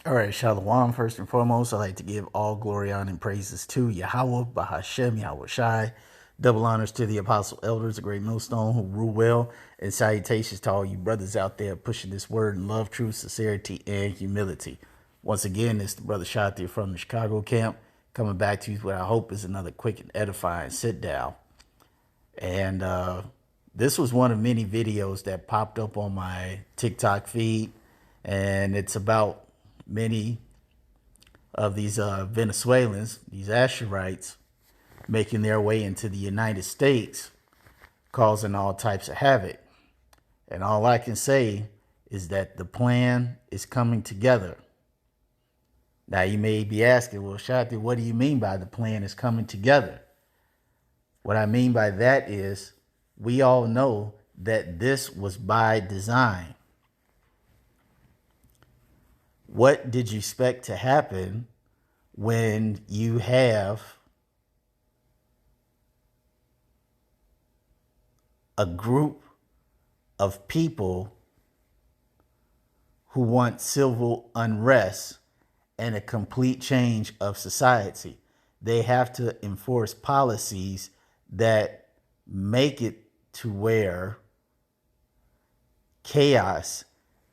All right, Shalom. First and foremost, I'd like to give all glory, honor, and praises to Yahweh, Bahashem, Yahweh Shai. Double honors to the apostle elders, the great millstone who rule well, and salutations to all you brothers out there pushing this word in love, truth, sincerity, and humility. Once again, it's the brother Shatir from the Chicago camp, coming back to you with what I hope is another quick and edifying sit down. And this was one of many videos that popped up on my TikTok feed, and it's about many of these Venezuelans, these Asherites, making their way into the United States, causing all types of havoc. And all I can say is that the plan is coming together. Now, you may be asking, well, Shati, what do you mean by the plan is coming together? What I mean by that is we all know that this was by design. What did you expect to happen when you have a group of people who want civil unrest and a complete change of society? They have to enforce policies that make it to where chaos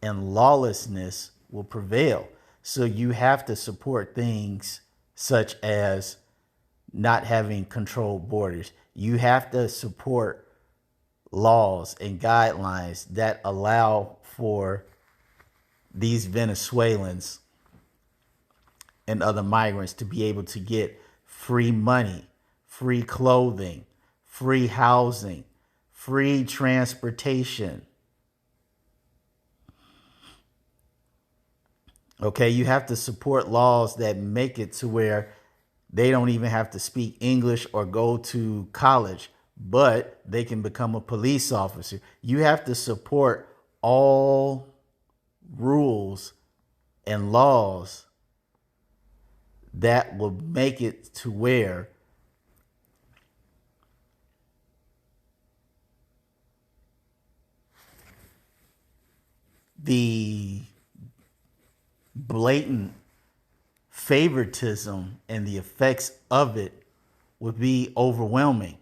and lawlessness will prevail. So you have to support things such as not having controlled borders. You have to support laws and guidelines that allow for these Venezuelans and other migrants to be able to get free money, free clothing, free housing, free transportation. Okay, you have to support laws that make it to where they don't even have to speak English or go to college, but they can become a police officer. You have to support all rules and laws that will make it to where the blatant favoritism and the effects of it would be overwhelming.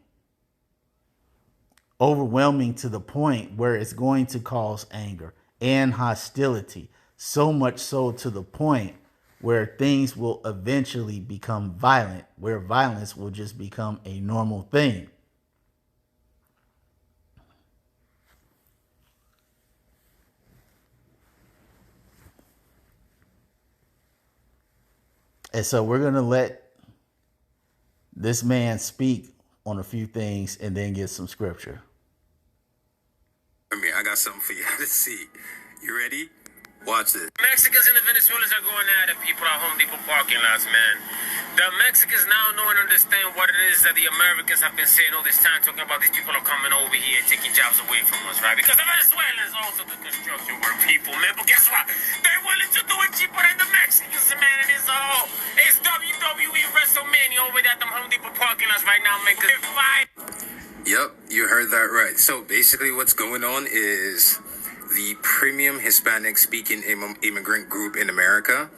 Overwhelming to the point where it's going to cause anger and hostility. So much so to the point where things will eventually become violent, where violence will just become a normal thing. And so we're going to let this man speak on a few things and then get some scripture. I got something for you to see. You ready? Watch this. Mexicans and the Venezuelans are going at it, people at Home Depot parking lots, man. The Mexicans now know and understand what it is that the Americans have been saying all this time, talking about these people are coming over here, taking jobs away from us, right? Because the Venezuelans also do construction work, people, man. But guess what? They're willing to do it cheaper than the Mexicans, man. And it's WWE WrestleMania over there at the Home Depot parking lots right now, man. Yep, you heard that right. So basically what's going on is the premium Hispanic speaking immigrant group in America,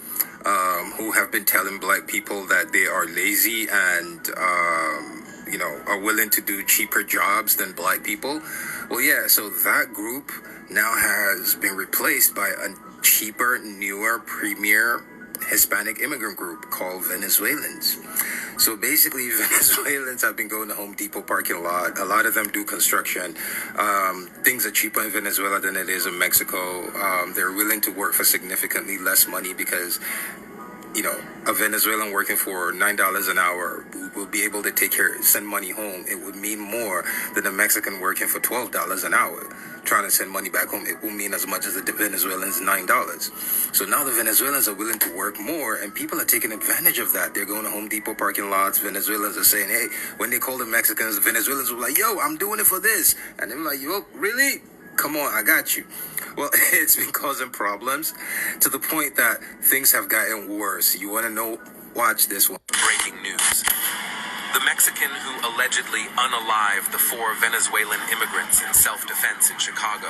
who have been telling black people that they are lazy and, are willing to do cheaper jobs than black people. Well, yeah, so that group now has been replaced by a cheaper, newer, premier Hispanic immigrant group called Venezuelans. So basically, Venezuelans have been going to Home Depot parking lot. A lot of them do construction. Things are cheaper in Venezuela than it is in Mexico. They're willing to work for significantly less money because, a Venezuelan working for $9 an hour will be able to send money home. It would mean more than a Mexican working for $12 an hour. Trying to send money back home, it will mean as much as the Venezuelans $9. So now the Venezuelans are willing to work more, and people are taking advantage of that. They're going to Home Depot parking lots. Venezuelans are saying, hey, when they call the Mexicans, the Venezuelans were like, yo, I'm doing it for this. And they're like, yo, really? Come on, I got you. Well, it's been causing problems to the point that things have gotten worse. You want to know? Watch this one. Breaking news. The Mexican who allegedly unalived the 4 Venezuelan immigrants in self-defense in Chicago,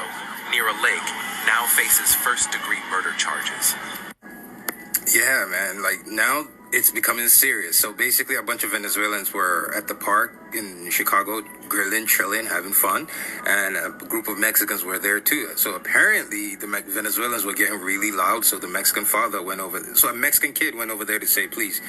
near a lake, now faces first-degree murder charges. Yeah, man. Like now it's becoming serious. So basically, a bunch of Venezuelans were at the park in Chicago, grilling, chilling, having fun, and a group of Mexicans were there too. So apparently, the Venezuelans were getting really loud. So the Mexican father went over. So a Mexican kid went over there to say, please,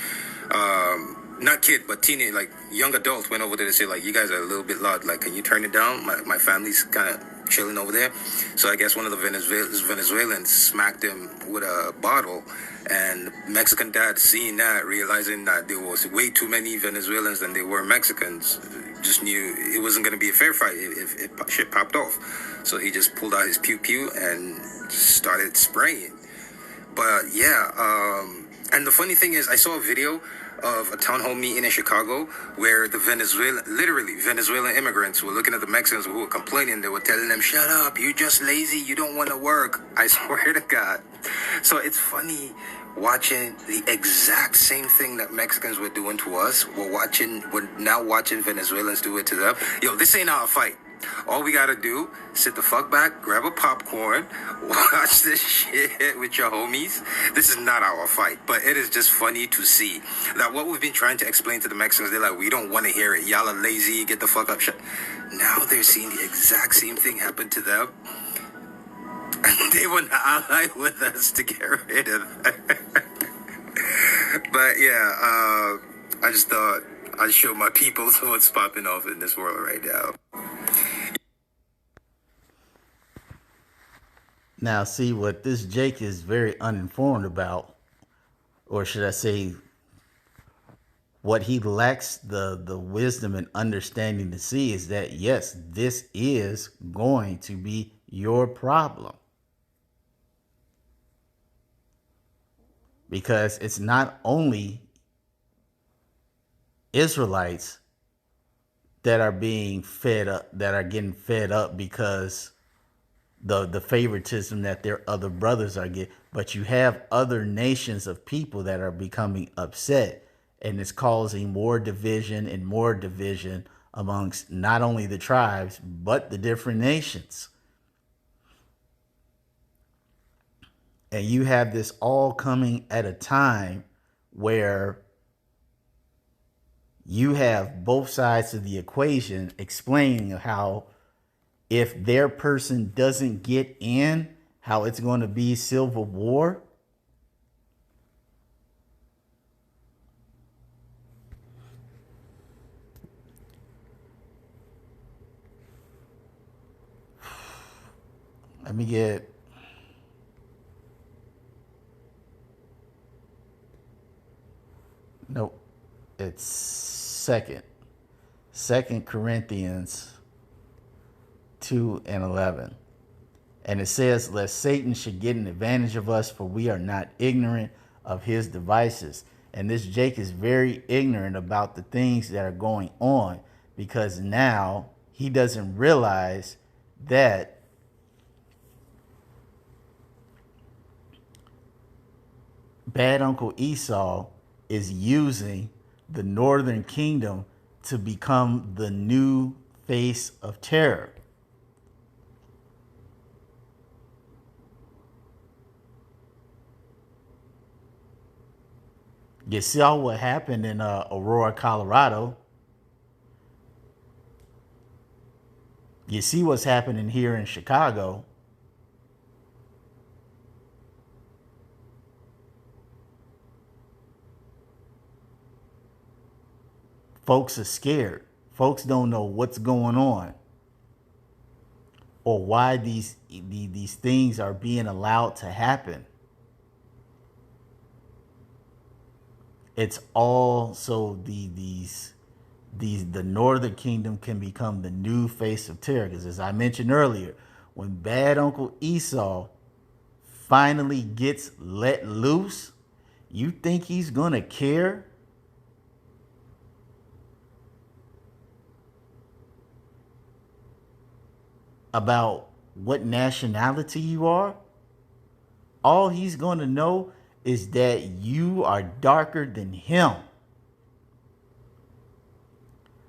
not kid, but teenage, like young adults went over there to say, like, you guys are a little bit loud. Like, can you turn it down? My family's kind of chilling over there. So I guess one of the Venezuelans smacked him with a bottle, and Mexican dad, seeing that, realizing that there was way too many Venezuelans than there were Mexicans, just knew it wasn't going to be a fair fight if shit popped off. So he just pulled out his pew pew and started spraying. But yeah, and the funny thing is, I saw a video of a town hall meeting in Chicago where the Venezuelan immigrants were looking at the Mexicans who were complaining. They were telling them, shut up, you're just lazy, you don't want to work. I swear to God. So it's funny watching the exact same thing that Mexicans were doing to us. We're now watching Venezuelans do it to them. Yo, this ain't our fight. All we gotta do, sit the fuck back, grab a popcorn, watch this shit with your homies. This is not our fight, but it is just funny to see that what we've been trying to explain to the Mexicans, they're like, we don't want to hear it. Y'all are lazy, get the fuck up. Shit. Now they're seeing the exact same thing happen to them. And they want to ally with us to get rid of them. But yeah, I just thought I'd show my people what's popping off in this world right now. Now, see what this Jake is very uninformed about, or should I say, what he lacks the wisdom and understanding to see is that, yes, this is going to be your problem. Because it's not only Israelites that are being fed up, that are getting fed up because the favoritism that their other brothers are getting, but you have other nations of people that are becoming upset, and it's causing more division and more division amongst not only the tribes but the different nations. And you have this all coming at a time where you have both sides of the equation explaining how if their person doesn't get in, how it's going to be civil war. Let me get... Nope. It's Second Corinthians 2:11. And it says, lest Satan should get an advantage of us, for we are not ignorant of his devices. And this Jake is very ignorant about the things that are going on, because now he doesn't realize that bad Uncle Esau is using the Northern Kingdom to become the new face of terror. You saw what happened in Aurora, Colorado. You see what's happening here in Chicago. Folks are scared. Folks don't know what's going on, or why these things are being allowed to happen. It's all so the Northern Kingdom can become the new face of terror. Because as I mentioned earlier, when bad Uncle Esau finally gets let loose, you think he's gonna care? About what nationality you are? All he's going to know is that you are darker than him.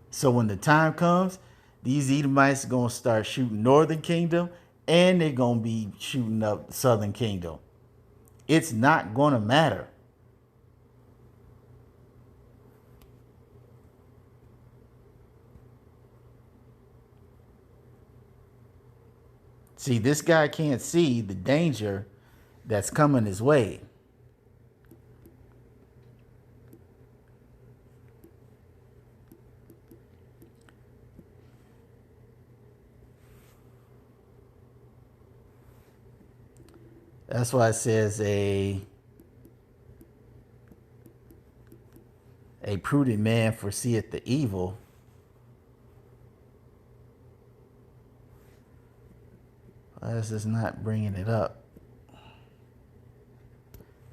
So when the time comes, these Edomites are going to start shooting Northern Kingdom, and they're going to be shooting up Southern Kingdom. It's not going to matter. See, this guy can't see the danger that's coming his way. That's why it says a prudent man foreseeth the evil. Why is this not bringing it up?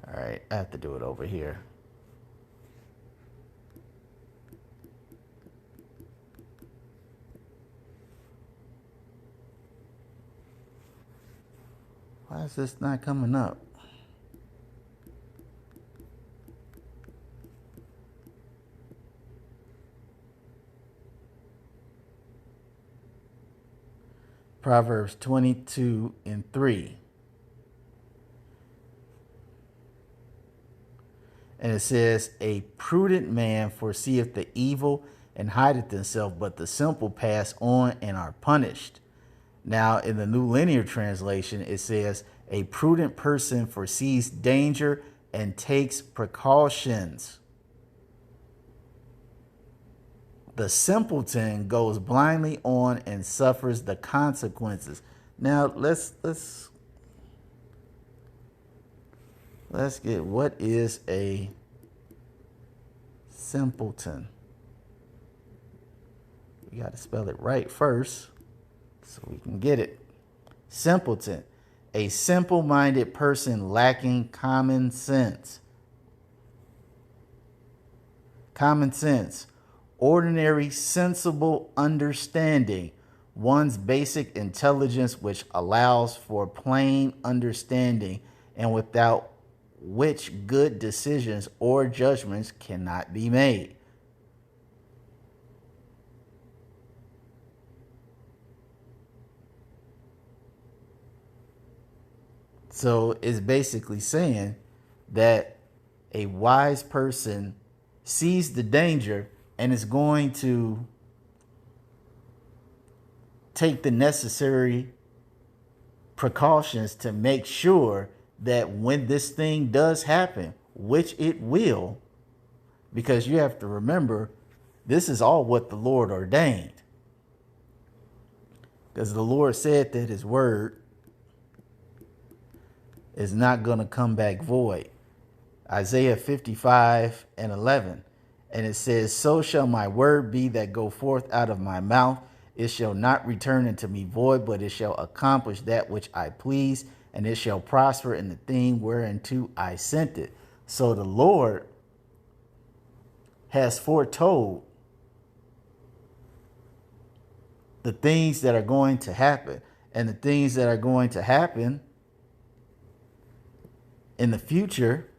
All right, I have to do it over here. Why is this not coming up? Proverbs 22:3. And it says, a prudent man foreseeth the evil and hideth himself, but the simple pass on and are punished. Now, in the New Linear Translation, it says, a prudent person foresees danger and takes precautions. The simpleton goes blindly on and suffers the consequences. Now, let's get, what is a simpleton? We got to spell it right first so we can get it. Simpleton, a simple-minded person lacking common sense. Common sense, ordinary, sensible understanding, one's basic intelligence which allows for plain understanding and without which good decisions or judgments cannot be made. So it's basically saying that a wise person sees the danger and is going to take the necessary precautions to make sure that when this thing does happen, which it will, because you have to remember, this is all what the Lord ordained. Because the Lord said that his word is not going to come back void. Isaiah 55:11. And it says, so shall my word be that go forth out of my mouth. It shall not return unto me void, but it shall accomplish that which I please, and it shall prosper in the thing whereunto I sent it. So the Lord has foretold the things that are going to happen. And the things that are going to happen in the future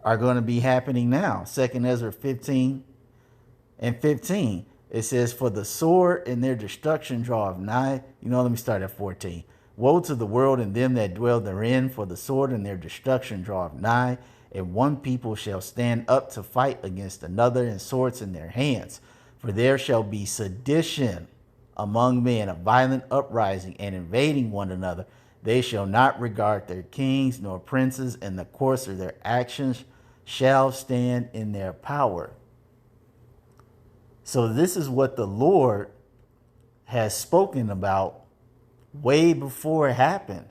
are going to be happening now. 2 Ezra 15:15. It says, for the sword and their destruction draweth nigh. Let me start at 14. Woe to the world and them that dwell therein, for the sword and their destruction draweth nigh. And one people shall stand up to fight against another, and swords in their hands. For there shall be sedition among men, a violent uprising, and invading one another. They shall not regard their kings nor princes, and the course of their actions shall stand in their power. So this is what the Lord has spoken about way before it happened.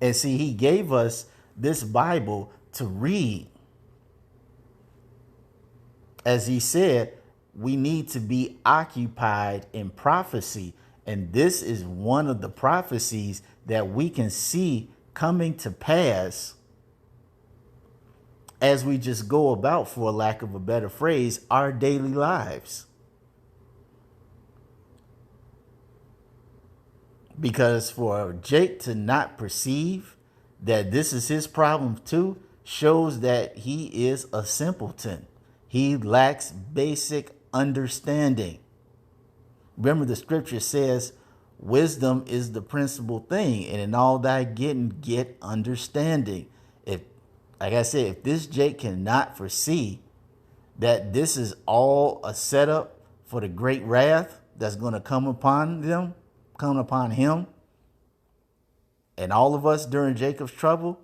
And see, he gave us this Bible to read. As he said, we need to be occupied in prophecy. And this is one of the prophecies that we can see coming to pass as we just go about, for lack of a better phrase, our daily lives. Because for Jake to not perceive that this is his problem too, shows that he is a simpleton. He lacks basic understanding. Remember, the scripture says, wisdom is the principal thing, and in all thy getting, get understanding. Like I said, if this Jake cannot foresee that this is all a setup for the great wrath that's going to come upon them, come upon him and all of us during Jacob's trouble?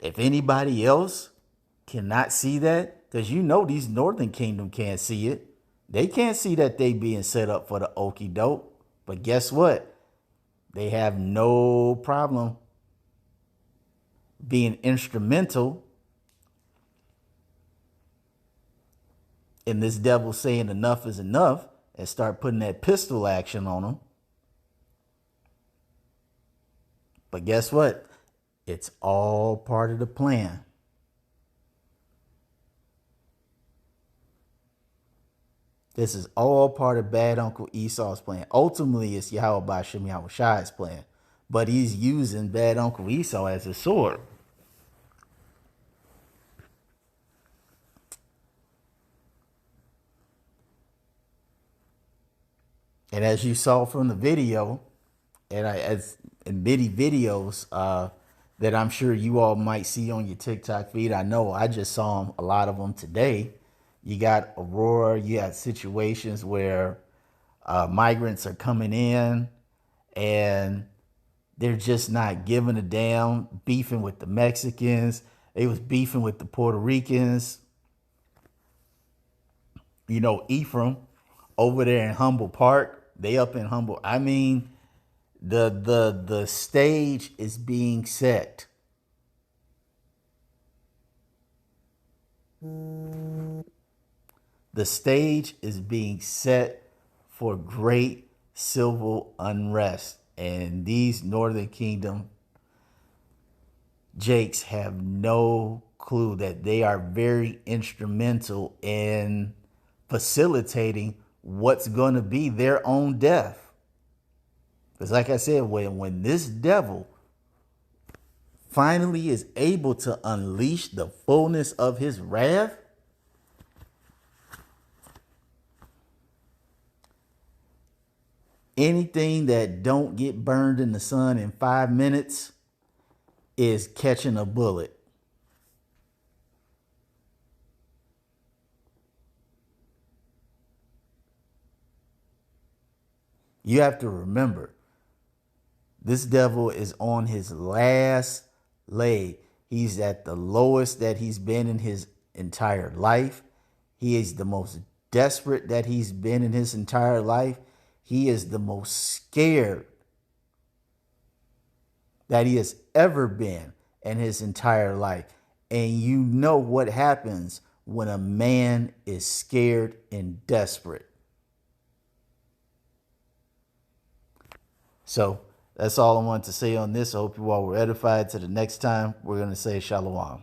If anybody else cannot see that, because you know these Northern Kingdom can't see it. They can't see that they being set up for the okie doke. But guess what? They have no problem being instrumental in this devil saying enough is enough and start putting that pistol action on them. But guess what? It's all part of the plan. This is all part of bad Uncle Esau's plan. Ultimately, it's Yahweh Ba'Shem Yahweh Shai's plan. But he's using bad Uncle Esau as a sword. And as you saw from the video, and as in many videos that I'm sure you all might see on your TikTok feed, I know I just saw a lot of them today. You got Aurora, you got situations where migrants are coming in and they're just not giving a damn, beefing with the Mexicans. They was beefing with the Puerto Ricans. You know, Ephraim over there in Humble Park, they up in Humble. I mean, the stage is being set. The stage is being set for great civil unrest. And these Northern Kingdom Jakes have no clue that they are very instrumental in facilitating what's going to be their own death. Because like I said, when this devil finally is able to unleash the fullness of his wrath, anything that don't get burned in the sun in 5 minutes is catching a bullet. You have to remember, this devil is on his last leg. He's at the lowest that he's been in his entire life. He is the most desperate that he's been in his entire life. He is the most scared that he has ever been in his entire life. And you know what happens when a man is scared and desperate. So that's all I wanted to say on this. I hope you all were edified. Till the next time, we're going to say shalom.